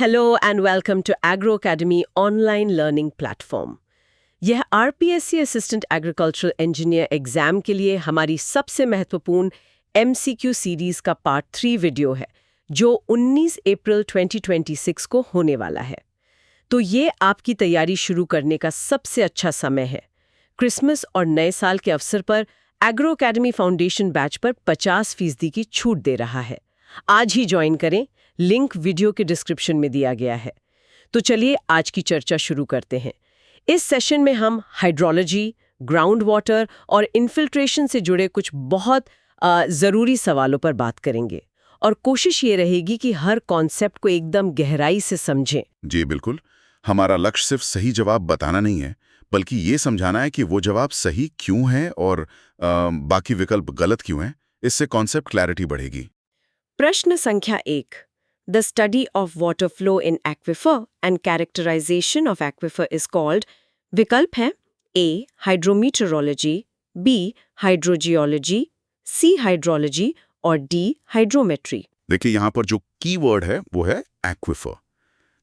Hello and welcome to Agro Academy online learning platform. यह RPSC assistant agricultural engineer exam के लिए हमारी सबसे महत्वपूर्ण एमसीक्यू सीरीज का पार्ट 3 वीडियो है जो 19 अप्रैल 2026 को होने वाला है। तो ये आपकी तैयारी शुरू करने का सबसे अच्छा समय है। क्रिसमस और नए साल के अवसर पर एग्रो अकेडमी फाउंडेशन बैच पर 50% की छूट दे रहा है। आज ही ज्वाइन करें, लिंक वीडियो के डिस्क्रिप्शन में दिया गया है। तो चलिए आज की चर्चा शुरू करते हैं। इस सेशन में हम हाइड्रोलॉजी, ग्राउंड वाटर और इन्फिल्ट्रेशन से जुड़े कुछ बहुत ज़रूरी सवालों पर बात करेंगे और कोशिश ये रहेगी कि हर कॉन्सेप्ट को एकदम गहराई से समझें। जी बिल्कुल, हमारा लक्ष्य सिर्फ सही जवाब बताना नहीं है, बल्कि ये समझाना है कि वो जवाब सही क्यों है और बाकी विकल्प गलत क्यों हैं। इससे कॉन्सेप्ट क्लैरिटी बढ़ेगी। प्रश्न संख्या 1। The study of water flow in aquifer and characterization of aquifer is called। विकल्प है A. Hydrometeorology, B. Hydrogeology, C. Hydrology और D. Hydrometry। देखिए यहाँ पर जो कीवर्ड है वो है एक्विफर।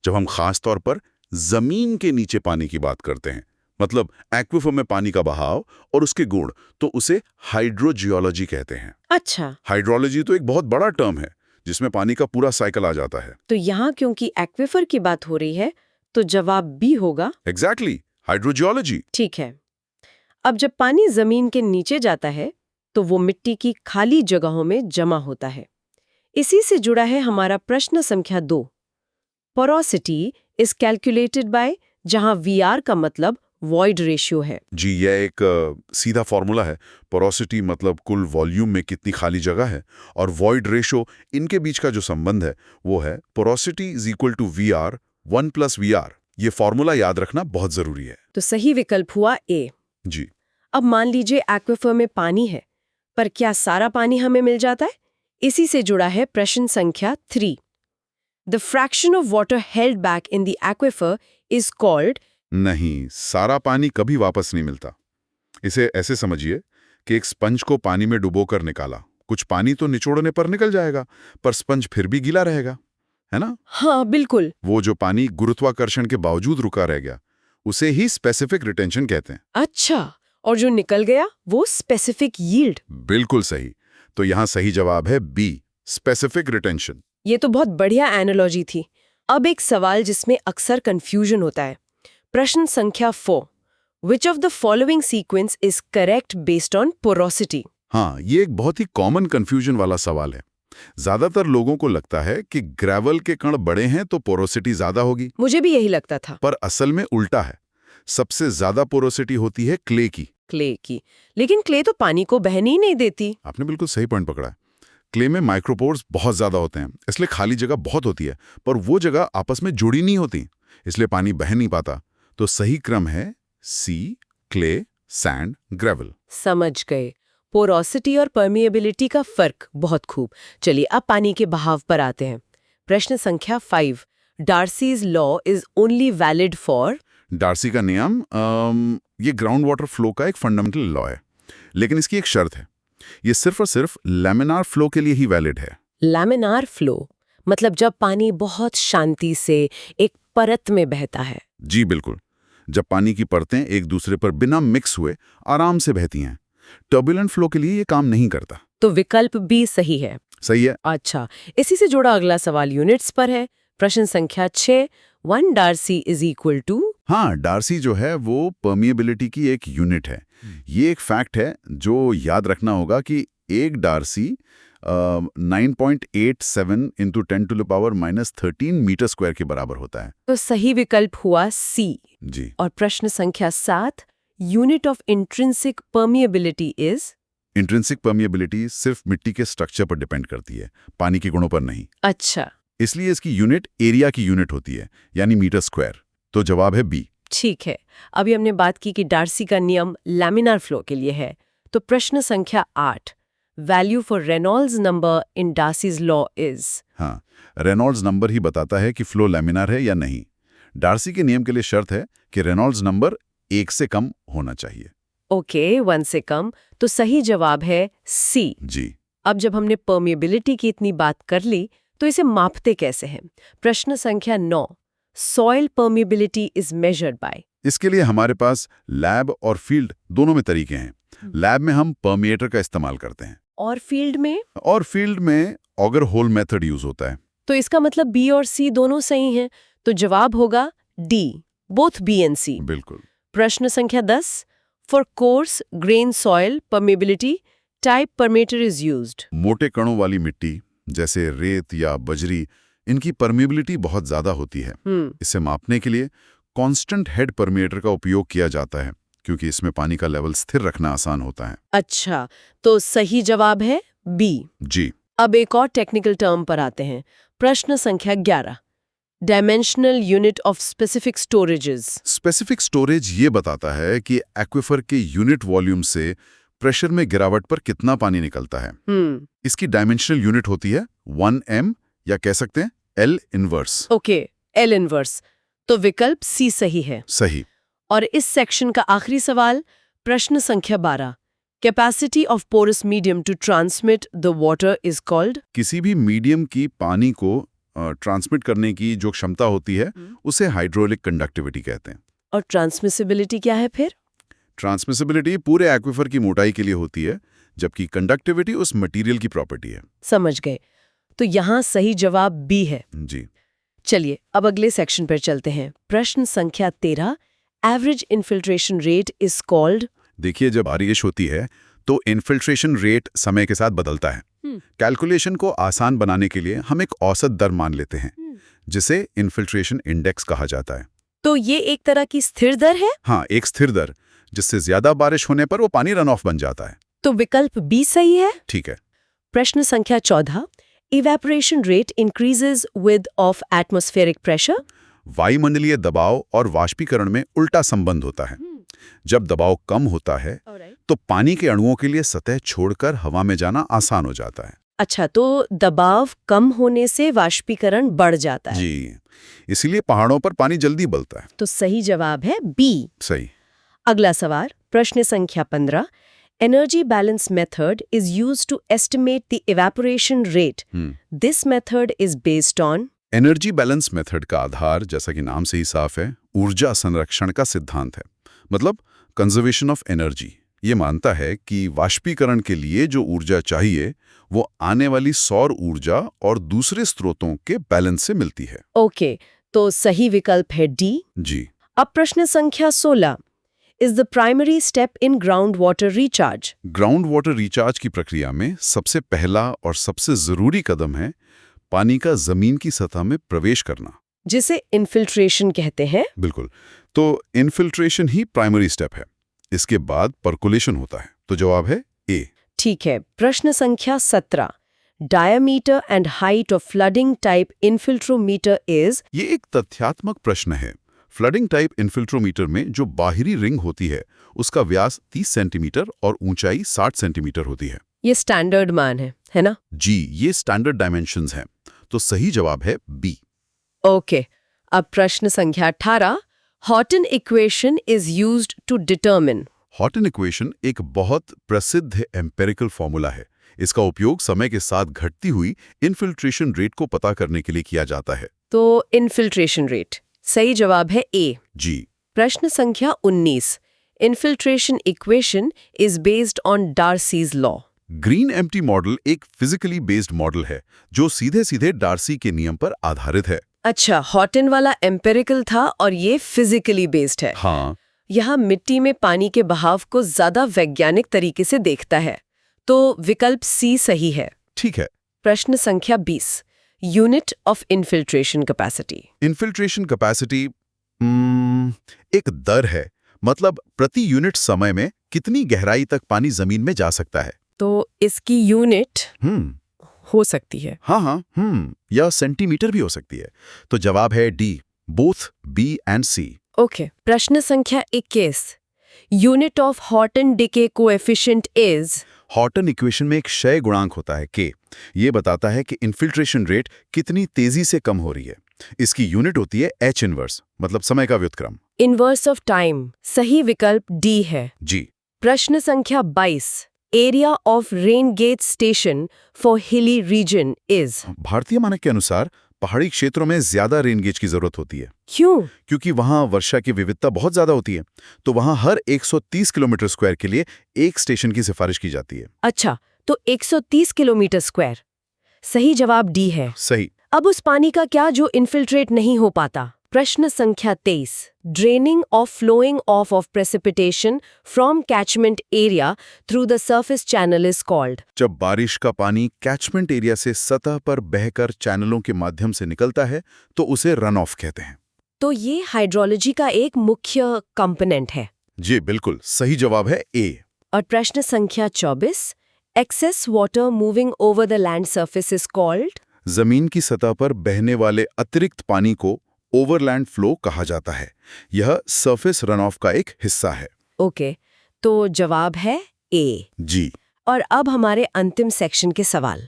जब हम खास तौर पर जमीन के नीचे पानी की बात करते हैं, मतलब एक्विफर में पानी का बहाव और उसके गुण, तो उसे हाइड्रोजियोलॉजी कहते हैं। अच्छा, हाइड्रोलॉजी तो एक बहुत बड़ा टर्म है जिसमें पानी का पूरा साइकिल आ जाता है। तो यहाँ क्योंकि एक्विफर की बात हो रही है तो जवाब B होगा। Exactly, hydrogeology. ठीक है। अब जब पानी जमीन के नीचे जाता है तो वो मिट्टी की खाली जगहों में जमा होता है। इसी से जुड़ा है हमारा प्रश्न संख्या 2। पोरोसिटी इज कैलकुलेटेड बाय, जहां VR का मतलब वॉइड रेशियो है। जी, यह एक सीधा फॉर्मूला है। पोरोसिटी मतलब कुल वॉल्यूम में कितनी खाली जगह है, और वॉइड रेशो, इनके बीच का जो संबंध है वो है porosity is equal to VR 1 + VR। ये फॉर्मूला याद रखना बहुत जरूरी है। तो सही विकल्प हुआ A। जी, अब मान लीजिए एक्विफर में पानी है, पर क्या सारा पानी हमें मिल जाता है? इसी से जुड़ा है प्रश्न संख्या 3। The fraction of water held back in the aquifer is called. नहीं, सारा पानी कभी वापस नहीं मिलता। इसे ऐसे समझिए कि एक स्पंज को पानी में डुबोकर निकाला, कुछ पानी तो निचोड़ने पर निकल जाएगा, पर स्पंज फिर भी गीला रहेगा, है ना? हाँ बिल्कुल। वो जो पानी गुरुत्वाकर्षण के बावजूद रुका रह गया, उसे ही स्पेसिफिक रिटेंशन कहते हैं। अच्छा, और जो निकल गया वो स्पेसिफिक यील्ड। बिल्कुल सही। तो यहाँ सही जवाब है बी, स्पेसिफिक रिटेंशन। ये तो बहुत बढ़िया एनालॉजी थी। अब एक सवाल जिसमें अक्सर कंफ्यूजन होता है। प्रश्न संख्या 4। Which of the following sequence is correct based on porosity? हाँ, ये एक बहुत ही कॉमन कंफ्यूजन वाला सवाल है। ज्यादातर लोगों को लगता है कि ग्रेवल के कण बड़े हैं तो पोरोसिटी ज्यादा होगी, मुझे भी यही लगता था। पर असल में उल्टा है। सबसे ज्यादा पोरोसिटी होती है क्ले की। क्ले की? लेकिन क्ले तो पानी को बहने ही नहीं देती। आपने बिल्कुल सही पॉइंट पकड़ा है। क्ले में माइक्रोपोर्स बहुत ज्यादा होते हैं, इसलिए खाली जगह बहुत होती है, पर वो जगह आपस में जुड़ी नहीं होती, इसलिए पानी बह नहीं पाता। तो सही क्रम है सी, क्ले, सैंड, ग्रेवल। समझ गए। पोरोसिटी और परमिएबिलिटी का फर्क बहुत खूब। चलिए अब पानी के बहाव पर आते हैं। प्रश्न संख्या 5। Darcy's law is only valid for. Darcy का नियम ये ग्राउंड वाटर फ्लो का एक फंडामेंटल लॉ है, लेकिन इसकी एक शर्त है। ये सिर्फ और सिर्फ लैमिनार फ्लो के लिए ही वैलिड है। लैमिनार फ्लो मतलब जब पानी बहुत शांति से एक परत में बहता है। जी बिल्कुल, जब पानी की परतें एक दूसरे पर बिना मिक्स हुए आराम से बहती हैं। टर्बुलेंट फ्लो के लिए ये काम नहीं करता। तो विकल्प B सही है। सही है। अच्छा, इसी से जुड़ा अगला सवाल यूनिट्स पर है। प्रश्न संख्या 6। 1 डार्सी इज इक्वल टू। हाँ, डार्सी जो है वो परमिएबिलिटी की एक यूनिट है। ये एक फैक्ट है जो याद रखना होगा कि एक डार्सी 9.87 इंटू 10⁻⁻13 मीटर स्क्वायर के बराबर होता है। तो सही विकल्प हुआ C। जी, और प्रश्न संख्या 7। Unit of intrinsic permeability is. Intrinsic permeability सिर्फ मिट्टी के स्ट्रक्चर पर डिपेंड करती है, पानी के गुणों पर नहीं। अच्छा, इसलिए इसकी यूनिट एरिया की यूनिट होती है, यानी मीटर स्क्वायर। तो जवाब है बी। ठीक है। अभी हमने बात की कि डार्सी का नियम लैमिनार फ्लो के लिए है। तो प्रश्न संख्या 8। Value for Reynolds number in Darcy's law is. हाँ, रेनॉल्ड्स नंबर ही बताता है कि फ्लो लैमिनार है या नहीं। डार्सी के नियम के लिए शर्त है कि रेनॉल्ड्स नंबर 1 से कम होना चाहिए। ओके, 1 से कम। तो सही जवाब है C। जी, अब जब हमने परमिएबिलिटी की इतनी बात कर ली तो इसे मापते कैसे हैं? प्रश्न संख्या 9, soil permeability is measured by. इसके लिए हमारे पास लैब और फील्ड दोनों में तरीके हैं। लैब में हम परमिएटर का इस्तेमाल करते हैं और फील्ड में? और फील्ड में ऑगर होल मेथड यूज होता है। तो इसका मतलब बी और सी दोनों सही हैं, तो जवाब होगा डी, बोथ बी एंड सी। बिल्कुल। प्रश्न संख्या 10, for coarse grain soil permeability type perimeter is used. मोटे कणों वाली मिट्टी जैसे रेत या बजरी, इनकी परमिबिलिटी बहुत ज्यादा होती है। इसे मापने के लिए कांस्टेंट हेड परमीटर का उपयोग किया जाता है, क्योंकि इसमें पानी का लेवल स्थिर रखना आसान होता है। अच्छा, तो सही जवाब है बी। जी। अब एक और टेक्निकल टर्म पर आते हैं। प्रश्न संख्या 11, dimensional unit of specific storages. Specific storage ये बताता है कि एक्विफर के यूनिट वॉल्यूम से प्रेशर में गिरावट पर कितना पानी निकलता है। इसकी डायमेंशनल यूनिट होती है 1m या कह सकते हैं L inverse. Okay, L inverse. तो विकल्प सी सही है। सही। और इस सेक्शन का आखिरी सवाल, प्रश्न संख्या 12, capacity of porous medium to transmit the water is called. किसी भी मीडियम की पानी को ट्रांसमिट करने की जो क्षमता होती है उसे हाइड्रोलिक कंडक्टिविटी कहते हैं। और ट्रांसमिसिबिलिटी क्या है फिर? ट्रांसमिसिबिलिटी पूरे एक्विफर की मोटाई के लिए होती है, जबकि कंडक्टिविटी उस मटेरियल की प्रॉपर्टी है। समझ गए। तो यहाँ सही जवाब बी है। जी। चलिए अब अगले सेक्शन पर चलते हैं। प्रश्न संख्या 13, average infiltration rate is called. देखिए, जब बारिश होती है तो इन्फिल्ट्रेशन रेट समय के साथ बदलता है। कैलकुलेशन को आसान बनाने के लिए हम एक औसत दर मान लेते हैं, जिसे इन्फिल्ट्रेशन इंडेक्स कहा जाता है। तो ये एक तरह की स्थिर दर है? हाँ, एक स्थिर दर, जिससे ज्यादा बारिश होने पर वो पानी रन ऑफ बन जाता है। तो विकल्प बी सही है। ठीक है। प्रश्न संख्या 14, evaporation rate increases with of atmospheric pressure. वायुमंडलीय दबाव और वाष्पीकरण में उल्टा संबंध होता है। जब दबाव कम होता है तो पानी के अणुओं के लिए सतह छोड़कर हवा में जाना आसान हो जाता है। अच्छा, तो दबाव कम होने से वाष्पीकरण बढ़ जाता है। जी, इसीलिए पहाड़ों पर पानी जल्दी उबलता है। तो सही जवाब है बी। सही। अगला सवाल, प्रश्न संख्या 15, energy balance method is used to estimate the evaporation rate. This method is based on. Energy balance method का आधार, जैसा कि नाम से ही साफ है, ऊर्जा संरक्षण का सिद्धांत है। मतलब कंजर्वेशन ऑफ एनर्जी। ये मानता है कि वाष्पीकरण के लिए जो ऊर्जा चाहिए वो आने वाली सौर ऊर्जा और दूसरे स्रोतों के बैलेंस से मिलती है। ओके, तो सही विकल्प है डी। जी। अब प्रश्न संख्या 16, is the primary step in ground water recharge. Ground water recharge की प्रक्रिया में सबसे पहला और सबसे जरूरी कदम है पानी का जमीन की सतह में प्रवेश करना, जिसे इन्फिल्ट्रेशन कहते हैं। बिल्कुल। तो इन्फिल्ट्रेशन ही प्राइमरी स्टेप है। इसके बाद पर्कुलेशन होता है। तो जवाब है ए। ठीक है। प्रश्न संख्या 17, diameter and height of flooding type infiltrometer is. ये एक तथ्यात्मक प्रश्न है। फ्लडिंग टाइप इन्फिल्ट्रोमीटर में जो बाहरी रिंग होती है उसका व्यास 30 सेंटीमीटर और ऊंचाई 60 सेंटीमीटर होती है। ये स्टैंडर्ड मान है ना? जी, ये स्टैंडर्ड डायमेंशंस हैं। तो सही जवाब है बी। ओके, अब प्रश्न संख्या 18, Horton equation is used to determine. Horton equation एक बहुत प्रसिद्ध एम्पेरिकल फॉर्मूला है। इसका उपयोग समय के साथ घटती हुई इन्फिल्ट्रेशन रेट को पता करने के लिए किया जाता है। तो इन्फिल्ट्रेशन रेट, सही जवाब है ए। जी। प्रश्न संख्या 19, infiltration equation is based on Darcy's law. Green empty model एक फिजिकली बेस्ड मॉडल है जो सीधे सीधे डार्सी के नियम पर आधारित है। अच्छा, हॉटन वाला एम्पेरिकल था और ये फिजिकली बेस्ड है। हाँ। यहाँ मिट्टी में पानी के बहाव को ज्यादा वैज्ञानिक तरीके से देखता है। तो विकल्प सी सही है। ठीक है। प्रश्न संख्या 20, unit of infiltration capacity. Infiltration capacity एक दर है, मतलब प्रति यूनिट समय में कितनी गहराई तक पानी जमीन में जा सकता है। तो इसकी यूनिट हो सकती है। हाँ, या सेंटीमीटर भी हो सकती है। तो जवाब है D, both B and C. Okay. प्रश्न संख्या 21, unit of Horton decay coefficient is. Horton equation में एक क्षय गुणांक होता है के। ये बताता है कि इन्फिल्ट्रेशन रेट कितनी तेजी से कम हो रही है। इसकी यूनिट होती है एच इनवर्स, मतलब समय का व्युत्क्रम। इनवर्स ऑफ टाइम, सही विकल्प डी है। जी। प्रश्न संख्या 22, area of rain gauge station for hilly region is. भारतीय मानक के अनुसार पहाड़ी क्षेत्रों में ज्यादा रेन गेज की जरूरत होती है। क्यों? क्योंकि वहां वर्षा की विविधता बहुत ज्यादा होती है, तो वहां हर 130 किलोमीटर स्क्वायर के लिए एक स्टेशन की सिफारिश की जाती है। अच्छा, तो 130 किलोमीटर स्क्वायर। सही जवाब डी है। सही। अब उस पानी का क्या जो इन्फिल्ट्रेट नहीं हो पाता? प्रश्न संख्या 23। Draining of flowing of precipitation from catchment area through the surface channel is called. जब बारिश का पानी कैचमेंट एरिया से सतह पर बहकर चैनलों के माध्यम से निकलता है तो उसे रन ऑफ कहते हैं। तो ये हाइड्रोलॉजी का एक मुख्य कंपोनेंट है। जी बिल्कुल, सही जवाब है ए। और प्रश्न संख्या 24। Excess water moving over the land surface is called. जमीन की सतह पर बहने वाले अतिरिक्त पानी को ओवरलैंड फ्लो कहा जाता है। यह सरफेस रन ऑफ का एक हिस्सा है। ओके, तो जवाब है ए। जी। और अब हमारे अंतिम सेक्शन के सवाल।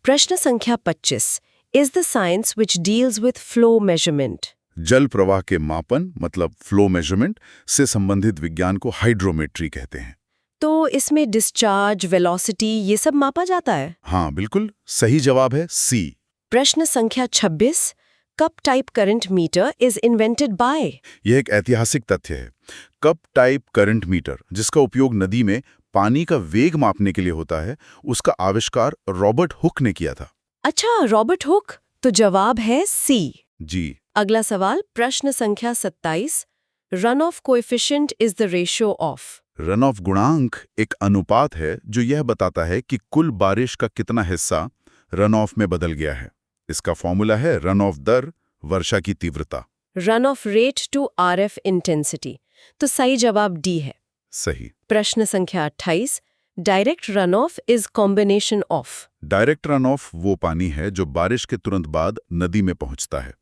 प्रश्न संख्या 25 is the science which deals with flow measurement. जल प्रवाह के मापन मतलब फ्लो मेजरमेंट से संबंधित विज्ञान को हाइड्रोमेट्री कहते हैं। तो इसमें डिस्चार्ज, वेलोसिटी ये सब मापा जाता है? हाँ बिल्कुल, सही जवाब है सी। प्रश्न संख्या 26 cup type current meter is invented by. यह एक ऐतिहासिक तथ्य है। कप टाइप करंट मीटर, जिसका उपयोग नदी में पानी का वेग मापने के लिए होता है, उसका आविष्कार रॉबर्ट हुक ने किया था। अच्छा, रॉबर्ट हुक। तो जवाब है सी। जी। अगला सवाल, प्रश्न संख्या 27। Run of coefficient is the ratio of. Run of गुणांक एक अनुपात है जो यह बताता है कि कुल बारिश का कितना हिस्सा रन ऑफ में बदल गया है। इसका फॉर्मूला है रन ऑफ दर, वर्षा की तीव्रता। Runoff rate to RF intensity. तो सही जवाब डी है। सही। प्रश्न संख्या 28। Direct runoff is combination of. Direct runoff वो पानी है जो बारिश के तुरंत बाद नदी में पहुंचता है।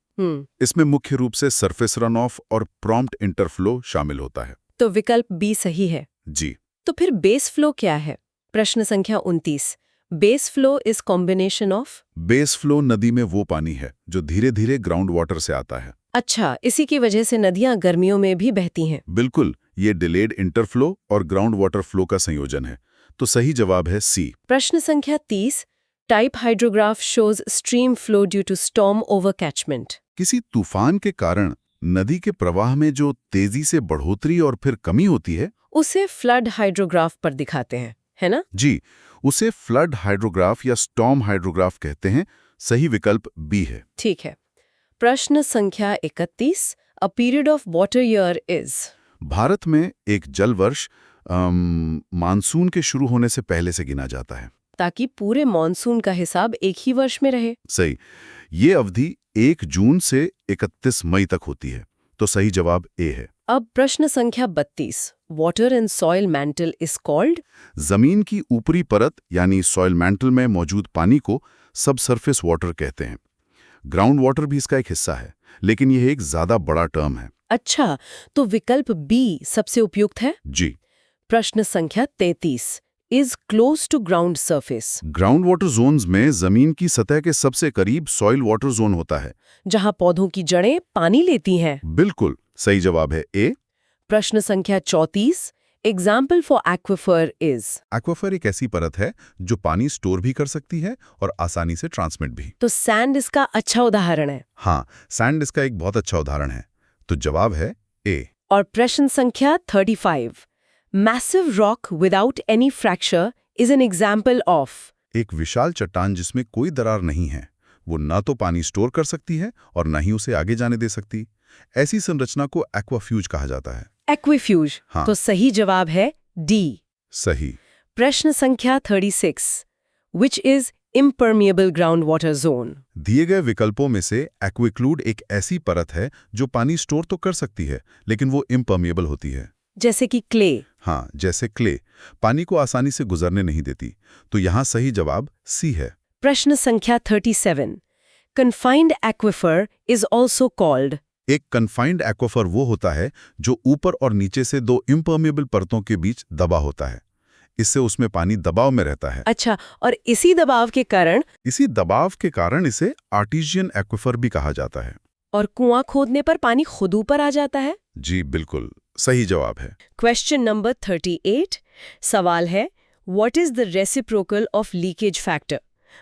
इसमें मुख्य रूप से सरफेस रन ऑफ और प्रॉम्प्ट इंटरफ्लो शामिल होता है। तो विकल्प बी सही है। जी। तो फिर बेस फ्लो क्या है? प्रश्न संख्या 29। Base flow is combination of. Base flow नदी में वो पानी है जो धीरे धीरे ग्राउंड वाटर से आता है। अच्छा, इसी की वजह से नदियां गर्मियों में भी बहती हैं। बिल्कुल, ये डिलेड इंटरफ्लो और ग्राउंड वाटर फ्लो का संयोजन है। तो सही जवाब है सी। प्रश्न संख्या 30। Type hydrograph shows stream flow due to storm over catchment. किसी तूफान के कारण नदी के प्रवाह में जो तेजी से बढ़ोतरी और फिर कमी होती है, उसे फ्लड हाइड्रोग्राफ पर दिखाते हैं, है ना? जी, उसे फ्लड हाइड्रोग्राफ या स्टॉर्म हाइड्रोग्राफ कहते हैं। सही विकल्प बी है। ठीक है। प्रश्न संख्या 31। A period of water year is. Bharat में एक जल वर्ष मानसून के शुरू होने से पहले से गिना जाता है, ताकि पूरे मॉनसून का हिसाब एक ही वर्ष में रहे। सही। ये अवधि 1 जून से 31 मई तक होती है। तो सही जवाब ए है। अब प्रश्न संख्या 32। Water and soil mantle is called. जमीन की ऊपरी परत यानी सॉइल मैंटल में मौजूद पानी को सबसरफेस वाटर कहते हैं। ग्राउंड वाटर भी इसका एक हिस्सा है, लेकिन यह एक ज्यादा बड़ा टर्म है। अच्छा, तो विकल्प बी सबसे उपयुक्त है। जी। प्रश्न संख्या 33। Is close to ground surface. Ground water zones में जमीन की सतह के सबसे करीब सॉइल वाटर जोन होता है, जहां पौधों की जड़ें पानी लेती हैं। बिल्कुल, सही जवाब है ए। प्रश्न संख्या 34। Example for aquifer is. Aquifer एक ऐसी परत है जो पानी स्टोर भी कर सकती है और आसानी से ट्रांसमिट भी। तो सैंड इसका अच्छा उदाहरण है। हाँ, सैंड इसका एक बहुत अच्छा उदाहरण है। तो जवाब है ए। और प्रश्न संख्या 35। Massive rock without any fracture is an example of. एक विशाल चट्टान जिसमें कोई दरार नहीं है, वो ना तो पानी स्टोर कर सकती है और ना ही उसे आगे जाने दे सकती। ऐसी संरचना को एक्वाफ्यूज कहा जाता है। एक्विफ्यूज। हाँ। तो सही जवाब है डी। सही। प्रश्न संख्या 36। Which is impermeable ground water zone. दिए गए विकल्पों में से एक्विक्लूड एक ऐसी परत है जो पानी स्टोर तो कर सकती है, लेकिन वो इम्परमिएबल होती है। जैसे कि क्ले। हाँ, जैसे क्ले पानी को आसानी से गुजरने नहीं देती। तो यहाँ सही जवाब सी है। प्रश्न संख्या 37। Confined aquifer is also called. एक कन्फाइंड एक्वाफर वो होता है जो ऊपर और नीचे से दो इम्परमिएबल परतों के बीच दबा होता है। इससे उसमें पानी दबाव में रहता है। अच्छा, और इसी दबाव के कारण इसे आर्टिजियन एक्विफर भी कहा जाता है। और कुआं खोदने पर पानी खुद ऊपर आ जाता है। जी बिल्कुल, सही जवाब है। Question number 38। सवाल है, what is the reciprocal of leakage factor?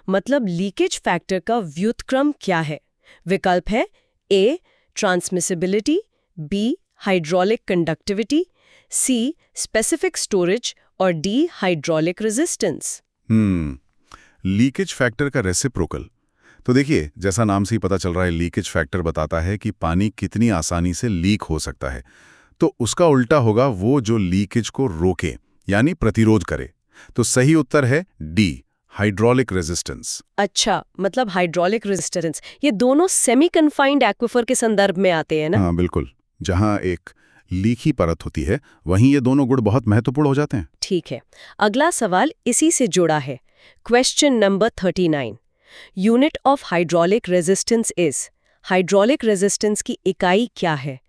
मतलब लीकेज फैक्टर का व्युत्क्रम क्या है? विकल्प है ए ट्रांसमिसिबिलिटी, बी हाइड्रोलिक कंडक्टिविटी, सी स्पेसिफिक स्टोरेज और D hydraulic resistance. Leakage factor का रेसिप्रोकल। तो देखिए, जैसा नाम से ही पता चल रहा है, लीकेज फैक्टर बताता है कि पानी कितनी आसानी से लीक हो सकता है। तो उसका उल्टा होगा वो जो लीकेज को रोके यानी प्रतिरोध करे। तो सही उत्तर है डी हाइड्रोलिक रेजिस्टेंस। अच्छा, मतलब हाइड्रोलिक रेजिस्टेंस। ये दोनों सेमी कन्फाइंड एक्विफर के संदर्भ में आते हैं ना? हाँ बिल्कुल, जहां एक लीकी परत होती है वहीं ये दोनों गुण बहुत महत्वपूर्ण हो जाते हैं। ठीक है, अगला सवाल इसी से जुड़ा है। Question number 39। Unit of hydraulic resistance is. Hydraulic resistance की इकाई क्या है?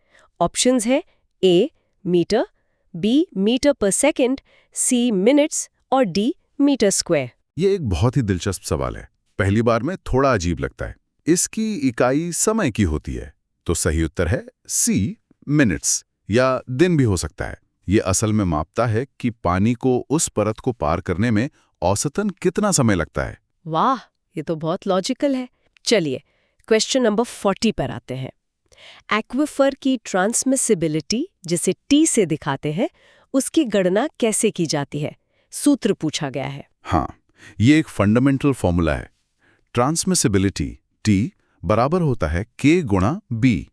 ऑप्शंस है ए मीटर, बी मीटर पर सेकेंड, सी मिनट्स और डी मीटर स्क्वायर। ये एक बहुत ही दिलचस्प सवाल है। पहली बार में थोड़ा अजीब लगता है। इसकी इकाई समय की होती है, तो सही उत्तर है सी मिनट्स, या दिन भी हो सकता है। ये असल में मापता है कि पानी को उस परत को पार करने में औसतन कितना समय लगता है। वाह, ये तो बहुत लॉजिकल है। चलिए क्वेश्चन नंबर 40 पर आते हैं। एक्विफर की ट्रांसमिसिबिलिटी, जिसे टी से दिखाते हैं, उसकी गणना कैसे की जाती है? सूत्र पूछा गया है। हाँ, ये एक फंडामेंटल फॉर्मूला है। ट्रांसमिसिबिलिटी टी बराबर होता है के गुणा बी,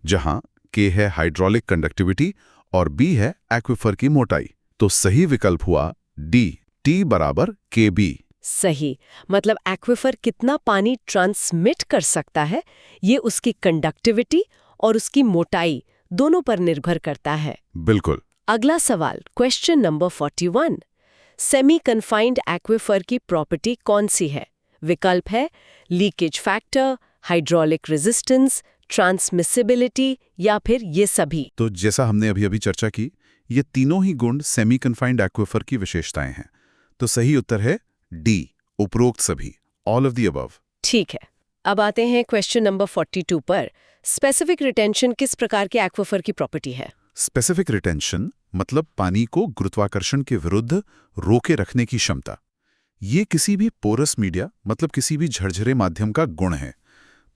जहां के है हाइड्रोलिक कंडक्टिविटी और बी है एक्विफर की मोटाई। तो सही विकल्प हुआ डी टी बराबर के बी। सही, मतलब एक्विफर कितना पानी ट्रांसमिट कर सकता है, ये उसकी कंडक्टिविटी और उसकी मोटाई दोनों पर निर्भर करता है। बिल्कुल। अगला सवाल, question number 41। Semi confined aquifer की प्रॉपर्टी कौन सी है? विकल्प है leakage factor, hydraulic resistance, transmissibility या फिर ये सभी। तो जैसा हमने अभी अभी चर्चा की, ये तीनों ही गुण सेमी कन्फाइंड एक्विफर की विशेषताएं हैं। तो सही उत्तर है डी उपरोक्त सभी, ऑल ऑफ द अबव। ठीक है, अब आते हैं क्वेश्चन नंबर 42 पर। स्पेसिफिक रिटेंशन किस प्रकार के एक्विफर की प्रॉपर्टी है? स्पेसिफिक रिटेंशन मतलब पानी को गुरुत्वाकर्षण के विरुद्ध रोके रखने की क्षमता। ये किसी भी पोरस मीडिया मतलब किसी भी झरझरे माध्यम का गुण है।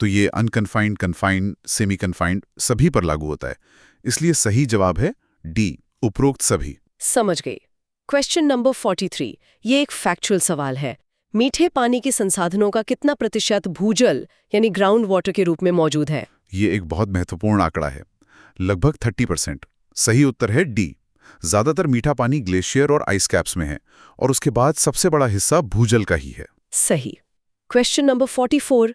तो ये अनकन्फाइंड, कन्फाइंड, सेमी कन्फाइंड सभी पर लागू होता है। इसलिए सही जवाब है डी उपरोक्त सभी। समझ गई। क्वेश्चन नंबर 43, ये एक फैक्चुअल सवाल है। मीठे पानी के संसाधनों का कितना प्रतिशत भूजल यानी ग्राउंड वाटर के रूप में मौजूद है? ये एक बहुत महत्वपूर्ण आंकड़ा है, लगभग 30%। सही उत्तर है डी। ज्यादातर मीठा पानी ग्लेशियर और आइस कैप्स में है और उसके बाद सबसे बड़ा हिस्सा भूजल का ही है। सही। क्वेश्चन नंबर 44,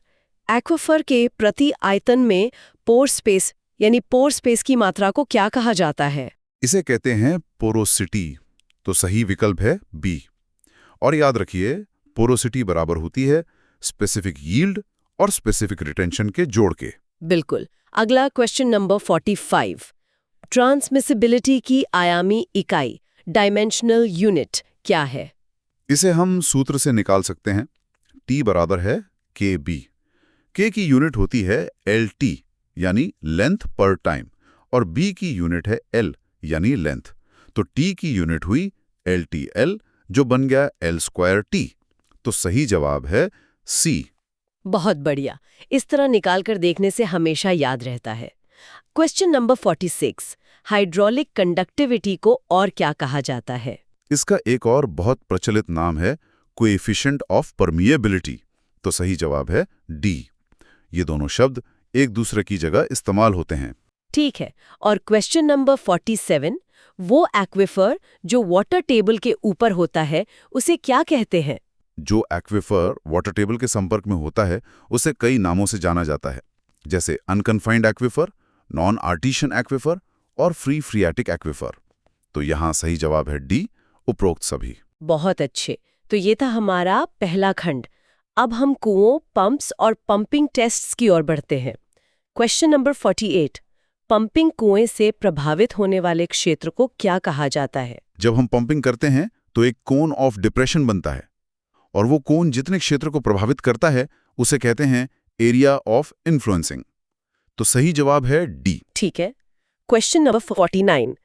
एक्विफर के प्रति आयतन में पोर स्पेस यानी पोर स्पेस की मात्रा को क्या कहा जाता है? इसे कहते हैं पोरोसिटी। तो सही विकल्प है बी। और याद रखिए, पोरोसिटी बराबर होती है स्पेसिफिक यील्ड और स्पेसिफिक रिटेंशन के जोड़ के। बिल्कुल। अगला क्वेश्चन नंबर 45, ट्रांसमिसिबिलिटी की आयामी इकाई डायमेंशनल यूनिट क्या है? इसे हम सूत्र से निकाल सकते हैं। T बराबर है के बी। के की यूनिट होती है LT यानी लेंथ पर टाइम और B की यूनिट है L यानी लेंथ। तो T की यूनिट हुई LTL जो बन गया L स्क्वायर T। तो सही जवाब है C। बहुत बढ़िया, इस तरह निकाल कर देखने से हमेशा याद रहता है। क्वेश्चन नंबर 46, हाइड्रोलिक कंडक्टिविटी को और क्या कहा जाता है? इसका एक और बहुत प्रचलित नाम है कोएफिशिएंट ऑफ परमिएबिलिटी। तो सही जवाब है डी। ये दोनों शब्द एक दूसरे की जगह इस्तेमाल होते हैं। ठीक है, और क्वेश्चन नंबर 47, वो एक्विफर जो वाटर टेबल के ऊपर होता है उसे क्या कहते हैं? जो एक्विफर वाटर टेबल के संपर्क में होता है उसे कई नामों से जाना जाता है, जैसे unconfined aquifer, non artisan aquifer और फ्री फ्रियाटिक एक्विफर। तो यहाँ सही जवाब है डी उपरोक्त सभी। बहुत अच्छे, तो ये था हमारा पहला खंड। अब हम कुओं, पंप्स और पंपिंग टेस्ट्स की ओर बढ़ते हैं। क्वेश्चन नंबर 48, पंपिंग कुएं से प्रभावित होने वाले क्षेत्र को क्या कहा जाता है? जब हम पंपिंग करते हैं तो एक कोन ऑफ डिप्रेशन बनता है और वो कोन जितने क्षेत्र को प्रभावित करता है उसे कहते हैं एरिया ऑफ इन्फ्लुएंसिंग। तो सही जवाब है डी। ठीक है। क्वेश्चन नंबर 49,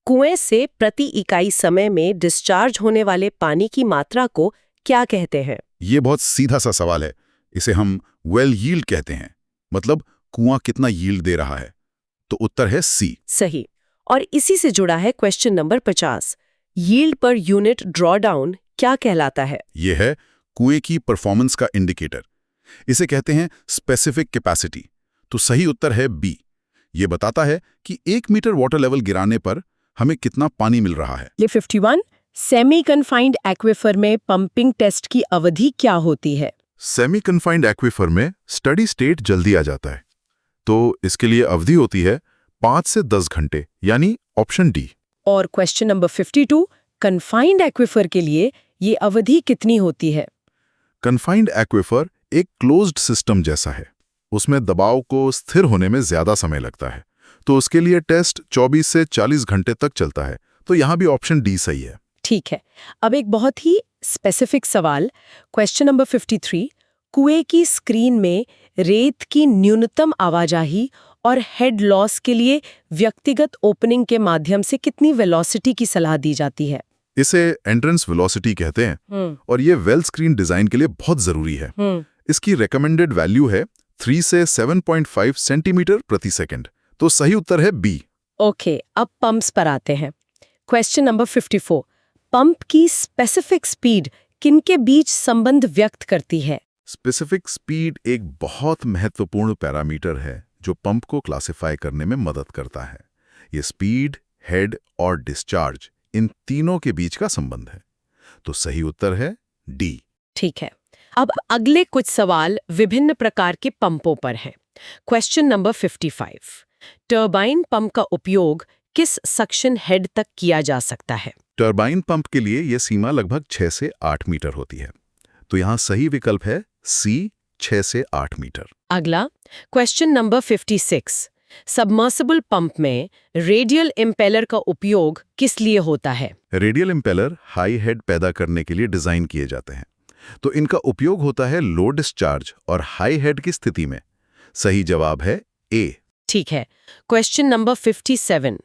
कुएं से प्रति इकाई समय में डिस्चार्ज होने वाले पानी की मात्रा को क्या कहते हैं? ये बहुत सीधा सा सवाल है। इसे हम वेल यील्ड कहते हैं, मतलब कुआं कितना यील्ड दे रहा है। तो उत्तर है सी। सही। और इसी से जुड़ा है question number 50। Yield per unit drawdown क्या कहलाता है? ये है कुएं की परफॉर्मेंस का इंडिकेटर। इसे कहते हैं स्पेसिफिक कैपेसिटी। तो सही उत्तर है बी। ये बताता है कि 1 मीटर वाटर लेवल गिराने पर हमें कितना पानी मिल रहा है। ये 51 सेमी कन्फाइंड एक्विफर में पंपिंग टेस्ट की अवधि क्या होती है? सेमी कन्फाइंड एक्विफर में स्टडी स्टेट जल्दी आ जाता है, तो इसके लिए अवधि होती है 5 से 10 घंटे, यानी ऑप्शन डी। और क्वेश्चन नंबर 52 कन्फाइंड एक्विफर के लिए ये अवधि कितनी होती है? कन्फाइंड एक्विफर एक क्लोज्ड सिस्टम जैसा है। उसमें दबाव को स्थिर होने में ज्यादा समय लगता है, तो उसके लिए टेस्ट 24 से 40 घंटे तक चलता है। तो यहाँ भी ऑप्शन डी सही है। ठीक है। अब एक बहुत ही स्पेसिफिक सवाल, क्वेश्चन नंबर 53। कुएं की स्क्रीन में रेत की न्यूनतम आवाजाही और हेड लॉस के लिए व्यक्तिगत ओपनिंग के माध्यम से कितनी वेलोसिटी की सलाह दी जाती है? इसे एंट्रेंस वेलोसिटी कहते हैं और ये वेल स्क्रीन डिजाइन के लिए बहुत जरूरी है। इसकी रिकमेंडेड वैल्यू है 3 से 7.5 सेंटीमीटर प्रति सेकंड। तो सही उत्तर है बी। ओके, अब पंप्स पर आते हैं। Question number 54। पंप की स्पेसिफिक स्पीड किनके बीच संबंध व्यक्त करती है? स्पेसिफिक स्पीड एक बहुत महत्वपूर्ण पैरामीटर है जो पंप को क्लासिफाई करने में मदद करता है। ये स्पीड, हेड और डिस्चार्ज, इन तीनों के बीच का संबंध है। तो सही उत्तर है डी। ठीक है। अब अगले कुछ सवाल विभिन्न प्रकार के पंपों पर हैं। Question number 55। टरबाइन पंप का उपयोग किस सक्शन हेड तक किया जा सकता है? टरबाइन पंप के लिए यह सीमा लगभग 6 से 8 मीटर होती है। तो यहाँ सही विकल्प है सी, 6 से 8 मीटर। अगला क्वेश्चन नंबर 56। सबमर्सिबल पंप में रेडियल इम्पेलर का उपयोग किस लिए होता है? रेडियल इम्पेलर हाई हेड पैदा करने के लिए डिजाइन किए जाते हैं, तो इनका उपयोग होता है लो डिस्चार्ज और हाई हेड की स्थिति में। सही जवाब है ए। ठीक है। Question number 57।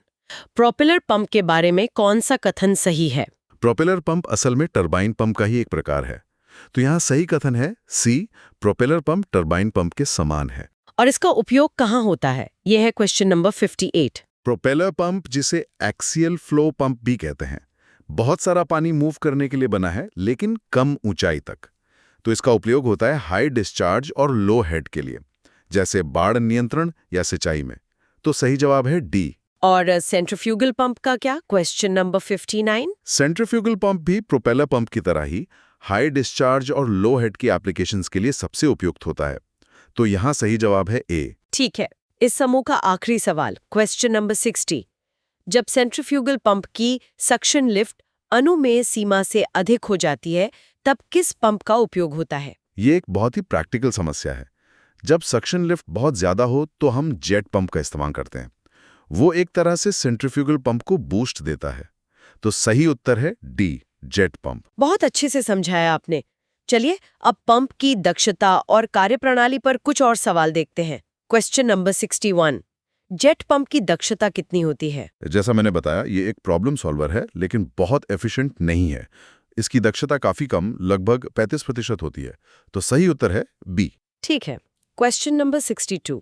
प्रोपेलर पंप के बारे में कौन सा कथन सही है? प्रोपेलर पंप असल में टरबाइन पंप का ही एक प्रकार है। तो यहाँ सही कथन है सी, प्रोपेलर पंप टरबाइन पंप के समान है। और इसका उपयोग कहाँ होता है? यह है क्वेश्चन नंबर 58। प्रोपेलर पंप, जिसे एक्सियल फ्लो पंप भी कहते हैं, बहुत सारा पानी मूव करने के लिए बना है, लेकिन कम ऊंचाई तक। तो इसका उपयोग होता है हाई डिस्चार्ज और लो हेड के लिए, जैसे बाढ़ नियंत्रण या सिंचाई में। तो सही जवाब है डी। और सेंट्रीफ्यूगल पंप का क्या? Question number 59। सेंट्रीफ्यूगल पंप भी प्रोपेलर पंप की तरह ही हाई डिस्चार्ज और लो हेड की एप्लीकेशंस के लिए सबसे उपयुक्त होता है। तो यहाँ सही जवाब है ए। ठीक है। इस समूह का आखिरी सवाल, क्वेश्चन नंबर 60। जब सेंट्रीफ्यूगल पंप की सक्शन लिफ्ट अनुमेय सीमा से अधिक हो जाती है, तब किस पंप का उपयोग होता है? ये एक बहुत ही प्रैक्टिकल समस्या है। जब सक्शन लिफ्ट बहुत ज्यादा हो तो हम जेट पंप का इस्तेमाल करते हैं। वो एक तरह से सेंट्रीफ्यूगल पंप को बूस्ट देता है। तो सही उत्तर है डी, जेट पंप। बहुत अच्छे से समझाया आपने। चलिए अब पंप की दक्षता और कार्यप्रणाली पर कुछ और सवाल देखते हैं। Question number 61। जेट पंप की दक्षता कितनी होती है? जैसा मैंने बताया, ये एक प्रॉब्लम सॉल्वर है, लेकिन बहुत एफिशिएंट नहीं है। इसकी दक्षता काफी कम, लगभग 35% होती है। तो सही उत्तर है बी। ठीक है। Question number 62।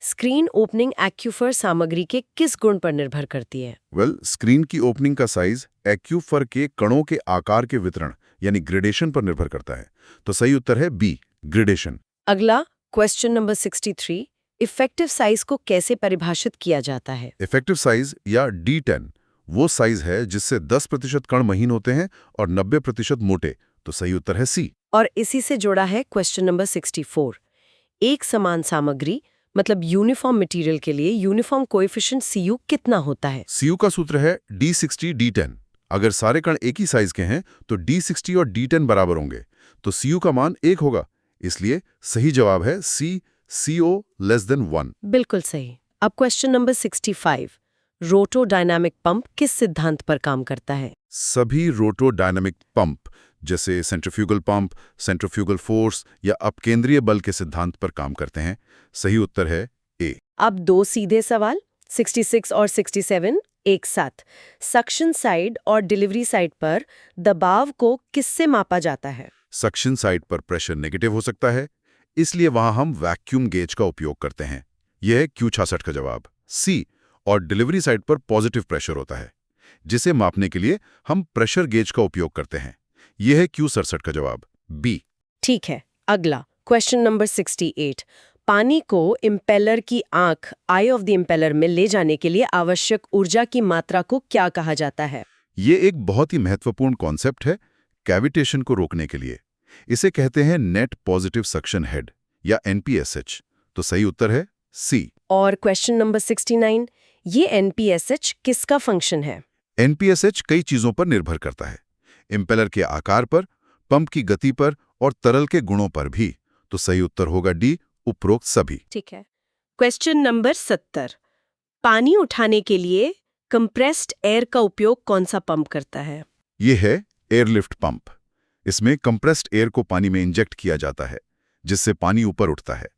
Screen opening aquifer सामग्री के किस गुण पर निर्भर करती है? स्क्रीन की ओपनिंग का साइज एक्यूफर के कणों के आकार के वितरण यानी ग्रेडेशन पर निर्भर करता है। तो सही उत्तर है बी, ग्रेडेशन। अगला क्वेश्चन नंबर 63। इफेक्टिव साइज को कैसे परिभाषित किया जाता है? इफेक्टिव साइज या D10 वो साइज है जिससे 10% कण महीन होते हैं और 90% मोटे। तो सही उत्तर है सी। और इसी से जुड़ा है क्वेश्चन नंबर 64। एक समान सामग्री मतलब यूनिफॉर्म मटेरियल के लिए यूनिफॉर्म कोएफिशिएंट CU कितना होता है? CU का सूत्र है D60 D10। अगर सारे कण एक ही साइज के हैं तो D60 और D10 बराबर होंगे, तो CU का मान 1 होगा। इसलिए सही जवाब है सी, CO <1। बिल्कुल सही। अब क्वेश्चन नंबर 65। रोटोडायनामिक पंप किस सिद्धांत पर काम करता है? सभी रोटोडायनामिक पंप जैसे सेंट्रीफ्यूगल पंप, सेंट्रीफ्यूगल फोर्स या अपकेंद्रीय बल के सिद्धांत पर काम करते हैं। सही उत्तर है ए। अब दो सीधे सवाल 66 और 67 एक साथ सक्शन साइड और डिलीवरी साइड पर दबाव को किससे मापा जाता है? सक्शन साइड पर प्रेशर नेगेटिव हो सकता है, इसलिए वहां हम वैक्यूम गेज का उपयोग करते हैं। यह है Q66 का जवाब। सी, और डिलीवरी साइड पर पॉजिटिव प्रेशर होता है, जिसे मापने के लिए हम प्रेशर गेज का उपयोग करते हैं। यह है Q67 का जवाब। बी। ठीक है, अगला क्वेश्चन नंबर 68। पानी को इम्पेलर की आंख, आई ऑफ द इम्पेलर में ले जाने के लिए आवश्यक ऊर्जा की मात्रा को क्या कहा जाता है? ये एक बहुत ही महत्वपूर्ण कॉन्सेप्ट है कैविटेशन को रोकने के लिए। इसे कहते हैं नेट पॉजिटिव सक्शन हेड या NPSH। तो सही उत्तर है सी। और क्वेश्चन नंबर 69, ये NPSH किसका फंक्शन है? NPSH कई चीजों पर निर्भर करता है, इम्पेलर के आकार पर, पंप की गति पर और तरल के गुणों पर भी। तो सही उत्तर होगा डी, उपरोक्त सभी। ठीक है। क्वेश्चन नंबर 70, पानी उठाने के लिए कंप्रेस्ड एयर का उपयोग कौन सा पंप करता है? ये है एयरलिफ्ट पंप। इसमें कंप्रेस्ड एयर को पानी में इंजेक्ट किया जाता है, जिससे पानी ऊपर उठता है।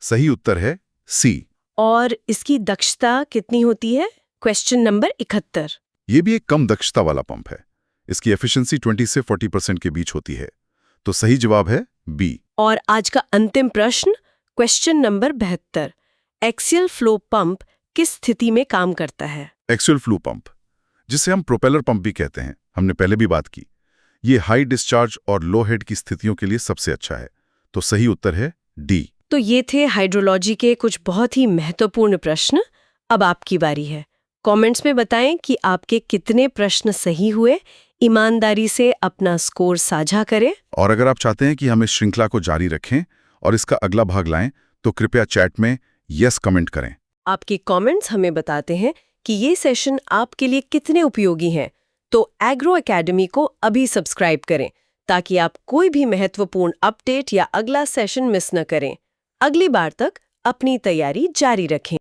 सही उत्तर है सी। और इसकी दक्षता कितनी होती है? Question number 71। ये भी एक कम दक्षता वाला पंप है। इसकी एफिशिएंसी 20 से 40% के बीच होती है। तो सही जवाब है बी। और आज का अंतिम प्रश्न, question number 72। Axial flow pump किस स्थिति में काम करता है? एक्सियल फ्लो पंप, जिसे हम प्रोपेलर पंप भी कहते हैं, हमने पहले भी बात की। ये हाई डिस्चार्ज और लो हेड की स्थितियों के लिए सबसे अच्छा है। तो सही उत्तर है डी। तो ये थे हाइड्रोलॉजी के कुछ बहुत ही महत्वपूर्ण प्रश्न। अब आपकी बारी है। कमेंट्स में बताएं कि आपके कितने प्रश्न सही हुए। ईमानदारी से अपना स्कोर साझा करें। और अगर आप चाहते हैं कि हम इस श्रृंखला को जारी रखें और इसका अगला भाग लाएं, तो कृपया चैट में यस कमेंट करें। आपके कमेंट्स हमें बताते हैं कि ये सेशन आपके लिए कितने उपयोगी हैं। तो एग्रो एकेडमी को अभी सब्सक्राइब करें, ताकि आप कोई भी महत्वपूर्ण अपडेट या अगला सेशन मिस न करें। अगली बार तक अपनी तैयारी जारी रखें।